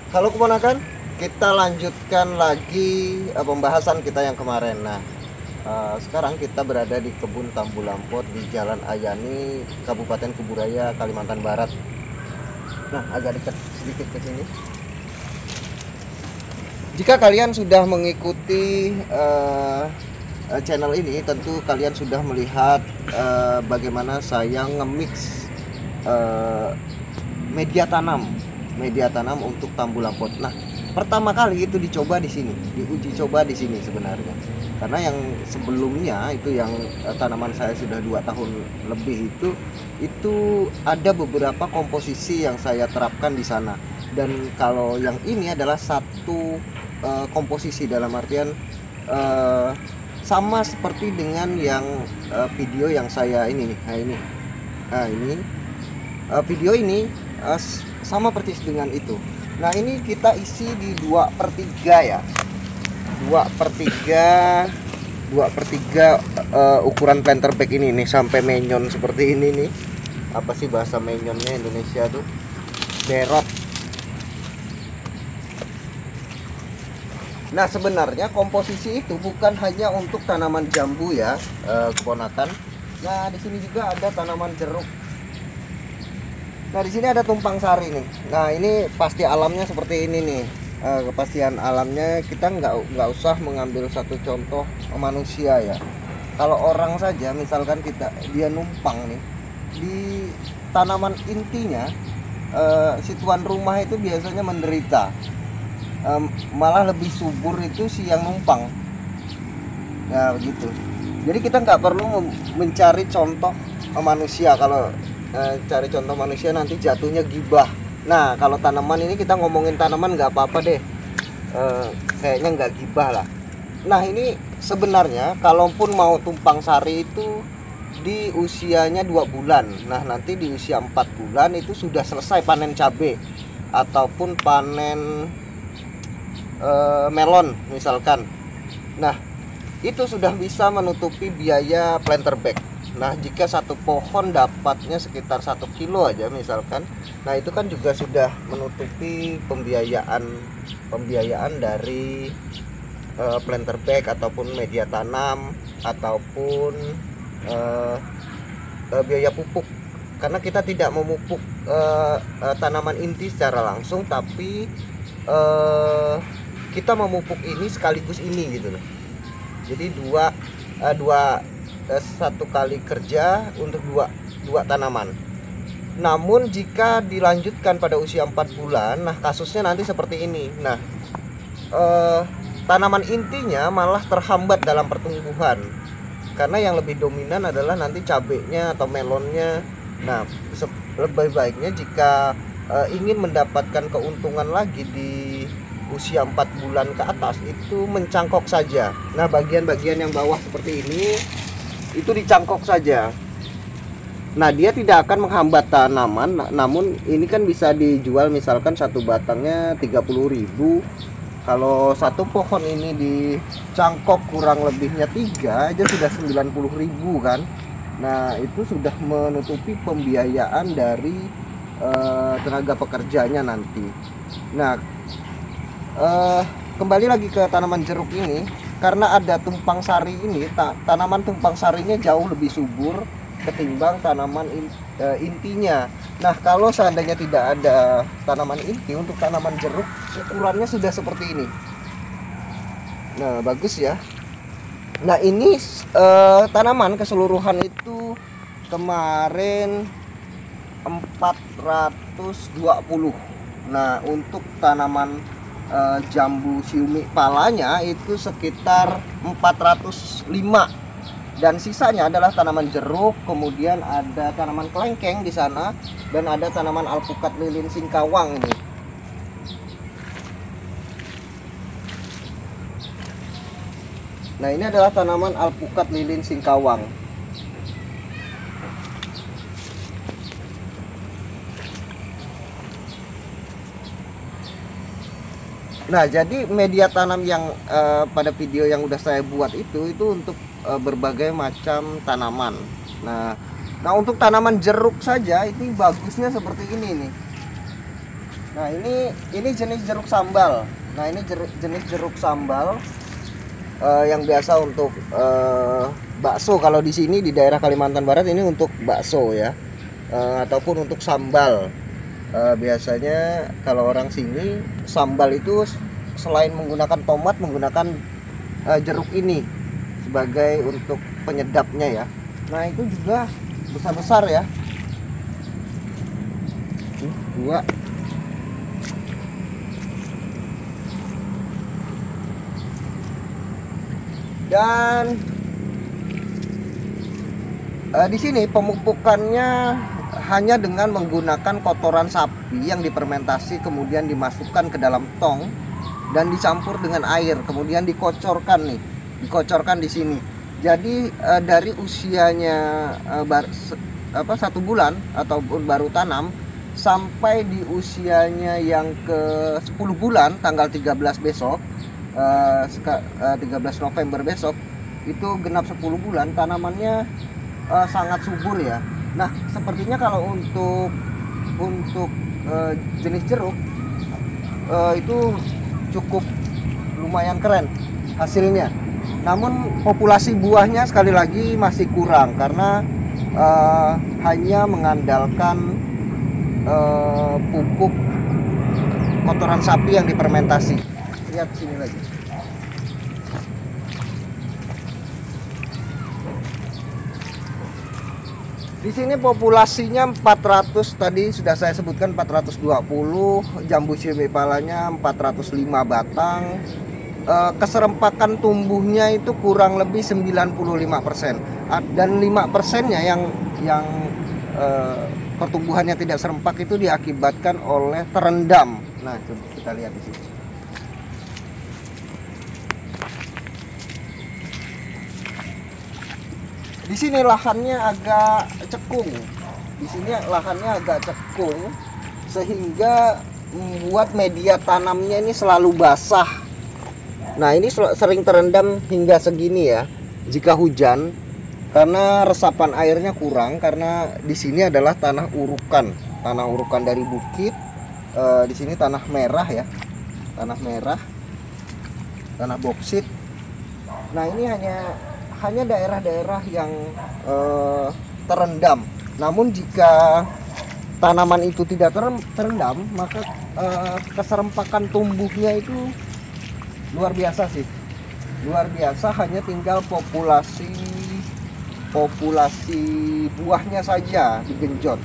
Halo keponakan, kita lanjutkan lagi pembahasan kita yang kemarin. Nah, sekarang kita berada di kebun Tambu Lampot di Jalan Ayani, Kabupaten Kuburaya, Kalimantan Barat. Nah, agak dekat sedikit ke sini. Jika kalian sudah mengikuti channel ini, tentu kalian sudah melihat bagaimana saya nge-mix media tanam untuk Tambu Lampot. Nah, pertama kali itu dicoba di sini, diuji coba di sini sebenarnya. Karena yang sebelumnya itu yang tanaman saya sudah 2 tahun lebih itu ada beberapa komposisi yang saya terapkan di sana. Dan kalau yang ini adalah satu komposisi, dalam artian sama seperti dengan yang video yang saya ini nih. Ini video ini sama persis dengan itu. Nah, ini kita isi di 2/3 ya, 2/3 ukuran planter bag ini nih, sampai menyon seperti ini nih. Apa sih bahasa menyonnya Indonesia tuh? Berot. Nah, sebenarnya komposisi itu bukan hanya untuk tanaman jambu ya, keponakan. Nah, di sini juga ada tanaman jeruk. Nah, di sini ada tumpang sari nih. Nah, ini pasti alamnya seperti ini nih. Kepastian alamnya kita nggak usah mengambil satu contoh manusia ya. Kalau orang saja, misalkan dia numpang nih di tanaman intinya, si tuan rumah itu biasanya menderita. Malah lebih subur itu si yang numpang. Nah, begitu. Jadi kita nggak perlu mencari contoh manusia. Kalau cari contoh manusia nanti jatuhnya gibah. Nah, kalau tanaman ini kita ngomongin tanaman nggak apa-apa deh, kayaknya nggak gibah lah. Nah, ini sebenarnya kalaupun mau tumpang sari itu di usianya 2 bulan. Nah, nanti di usia 4 bulan itu sudah selesai panen cabai ataupun panen melon misalkan. Nah, itu sudah bisa menutupi biaya planter bag. Nah, jika satu pohon dapatnya sekitar 1 kilo aja misalkan, nah itu kan juga sudah menutupi pembiayaan dari planter bag ataupun media tanam ataupun biaya pupuk. Karena kita tidak memupuk tanaman inti secara langsung, tapi kita memupuk ini sekaligus ini gitu loh. Jadi satu kali kerja untuk dua tanaman. Namun jika dilanjutkan pada usia 4 bulan, nah kasusnya nanti seperti ini. Nah, tanaman intinya malah terhambat dalam pertumbuhan karena yang lebih dominan adalah nanti cabenya atau melonnya. Nah, lebih baiknya jika ingin mendapatkan keuntungan lagi di usia 4 bulan ke atas, itu mencangkok saja. Nah, bagian-bagian yang bawah seperti ini itu dicangkok saja. Nah, dia tidak akan menghambat tanaman. Namun ini kan bisa dijual, misalkan satu batangnya 30.000. Kalau satu pohon ini dicangkok kurang lebihnya 3 aja sudah 90.000 kan. Nah, itu sudah menutupi pembiayaan dari tenaga pekerjanya nanti. Nah, kembali lagi ke tanaman jeruk ini, karena ada tumpang sari ini, tanaman tumpang sarinya jauh lebih subur ketimbang tanaman intinya. Nah, kalau seandainya tidak ada tanaman inti, untuk tanaman jeruk ukurannya sudah seperti ini. Nah, bagus ya. Nah, ini tanaman keseluruhan itu kemarin 420. Nah, untuk tanaman jambu siumi palanya itu sekitar 405, dan sisanya adalah tanaman jeruk, kemudian ada tanaman kelengkeng di sana, dan ada tanaman alpukat lilin singkawang ini. Nah, ini adalah tanaman alpukat lilin singkawang. Nah, jadi media tanam yang pada video yang udah saya buat itu untuk berbagai macam tanaman. Nah, untuk tanaman jeruk saja ini bagusnya seperti ini nih. Nah ini jenis jeruk sambal. Nah ini jenis jeruk sambal yang biasa untuk bakso. Kalau di sini di daerah Kalimantan Barat ini untuk bakso ya, ataupun untuk sambal. Biasanya kalau orang sini sambal itu selain menggunakan tomat, menggunakan jeruk ini sebagai untuk penyedapnya ya. Nah itu juga besar-besar ya. Dua. Dan di sini pemupukannya hanya dengan menggunakan kotoran sapi yang difermentasi, kemudian dimasukkan ke dalam tong dan dicampur dengan air, kemudian dikocorkan nih, dikocorkan di sini. Jadi dari usianya 1 bulan ataupun baru tanam sampai di usianya yang ke 10 bulan tanggal 13 besok, 13 November besok itu genap 10 bulan, tanamannya sangat subur ya. Nah sepertinya kalau untuk jenis jeruk itu cukup lumayan keren hasilnya. Namun populasi buahnya sekali lagi masih kurang karena hanya mengandalkan pupuk kotoran sapi yang difermentasi. Lihat sini lagi. Di sini populasinya 400, tadi sudah saya sebutkan 420, jambu cimipalanya 405 batang. Keserempakan tumbuhnya itu kurang lebih 95%. Dan 5%-nya yang pertumbuhannya tidak serempak itu diakibatkan oleh terendam. Nah, coba kita lihat di sini. Di sini lahannya agak cekung. Di sini lahannya agak cekung sehingga membuat media tanamnya ini selalu basah. Nah, ini sering terendam hingga segini ya jika hujan, karena resapan airnya kurang, karena di sini adalah tanah urukan dari bukit. Di sini tanah merah ya, tanah merah, tanah boksit. Nah ini hanya daerah-daerah yang terendam. Namun jika tanaman itu tidak terendam, maka keserempakan tumbuhnya itu luar biasa sih, luar biasa. Hanya tinggal populasi buahnya saja digenjot.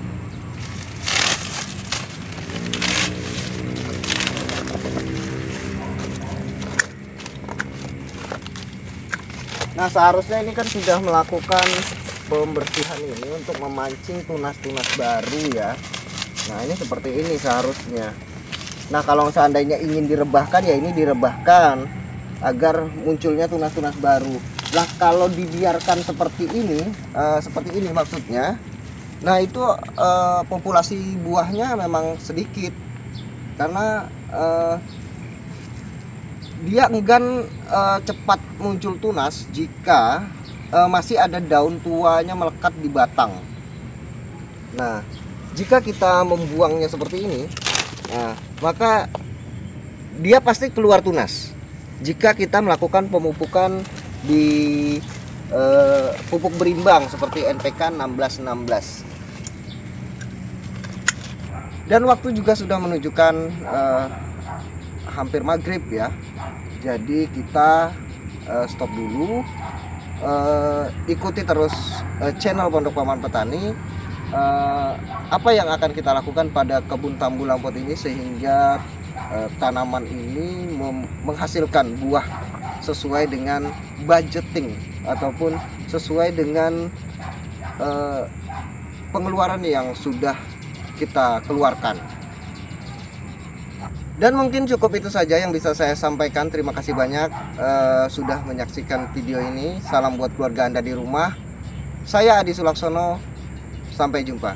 Nah seharusnya ini kan sudah melakukan pembersihan ini untuk memancing tunas-tunas baru ya. Nah ini seperti ini seharusnya. Nah kalau seandainya ingin direbahkan ya ini direbahkan agar munculnya tunas-tunas baru. Nah kalau dibiarkan seperti ini maksudnya, nah itu populasi buahnya memang sedikit karena dia enggan cepat muncul tunas jika masih ada daun tuanya melekat di batang. Nah jika kita membuangnya seperti ini, nah, maka dia pasti keluar tunas jika kita melakukan pemupukan di pupuk berimbang seperti NPK 1616. Dan waktu juga sudah menunjukkan hampir maghrib ya. Jadi kita stop dulu, ikuti terus channel Pondok Paman Petani. Apa yang akan kita lakukan pada kebun tambu lampot ini sehingga tanaman ini menghasilkan buah sesuai dengan budgeting ataupun sesuai dengan pengeluaran yang sudah kita keluarkan. Dan mungkin cukup itu saja yang bisa saya sampaikan. Terima kasih banyak sudah menyaksikan video ini. Salam buat keluarga Anda di rumah. Saya Adi Sulaksono. Sampai jumpa.